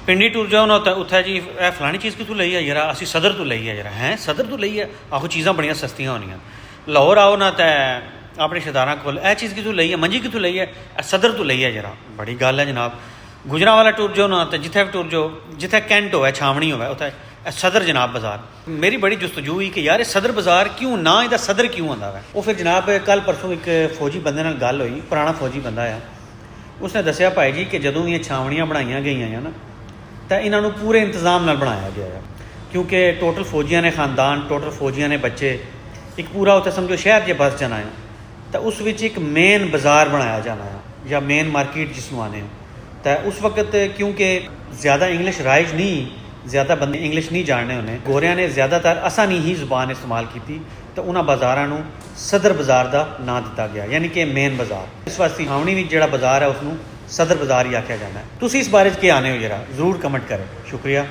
ਪਿੰਡੀ ਟੁਰ ਜਾਓ ਨਾ ਤਾਂ ਉੱਥੇ ਜੀ ਇਹ ਫਲਾਣੀ ਚੀਜ਼ ਕਿੱਥੋਂ ਲਈ ਹੈ ਜਰਾ, ਅਸੀਂ ਸਦਰ ਤੋਂ ਲਈ ਹੈ ਜਰਾ, ਹੈ ਸਦਰ ਤੋਂ ਲਈ ਹੈ, ਆਹੋ ਚੀਜ਼ਾਂ ਬੜੀਆਂ ਸਸਤੀਆਂ ਹੋਣੀਆਂ। ਲਾਹੌਰ ਆਓ ਨਾ ਤਾਂ ਆਪਣੇ ਰਿਸ਼ਤੇਦਾਰਾਂ ਕੋਲ ਇਹ ਚੀਜ਼ ਕਿੱਥੋਂ ਲਈ ਹੈ, ਮੰਜੀ ਕਿੱਥੋਂ ਲਈ ਹੈ, ਇਹ ਸਦਰ ਤੋਂ ਲਈ ਹੈ ਜਰਾ, ਬੜੀ ਗੱਲ ਹੈ ਜਨਾਬ। ਗੁਜਰਾਂਵਾਲਾ ਟੁਰ ਜਾਓ ਨਾ ਤਾਂ ਜਿੱਥੇ ਵੀ ਟੁਰ ਜਾਓ, ਜਿੱਥੇ ਕੈਂਟ ਹੋਵੇ ਛਾਵਣੀ ਹੋਵੇ ਉੱਥੇ सदर जनाब बाज़ार। मेरी बड़ी जस्तजू हुई कि यार ये सदर बाज़ार क्यों ना, इहदा सदर क्यों आंदा है। वो फिर जनाब कल परसों एक फौजी बंदे नाल गल हुई, पुराना फौजी बंदा आ, उसने दस्सिया भाई जी कि जदों ये छावनियां बनाईयां गईयां ना तो इन्हों पूरे इंतजाम नाल बनाया गया है, क्योंकि टोटल फौजियां ने खानदान, टोटल फौजियां ने बच्चे, एक पूरा उत्थे समझो शहर जे बस जाना है तो उस विच एक मेन बाज़ार बनाया जाना है या मेन मार्केट जिसनों आने तो उस वक्त क्योंकि ज़्यादा इंग्लिश राइज नहीं, ज़्यादा बंदे इंग्लिश नहीं जानने होने, गोरियां ने ज़्यादातर असानी ही ज़ुबान इस्तेमाल की तो उन्होंने बाज़ारां नूं सदर बाज़ार का नाम दिता गया, यानी कि मेन बाज़ार। इस वास्ते छावनी में जिहड़ा बाज़ार है उसनूं सदर बाज़ार ही आख्या जाना है। तुसीं इस बारे च क्या आने हो जरा ज़रूर कमेंट करें। शुक्रिया।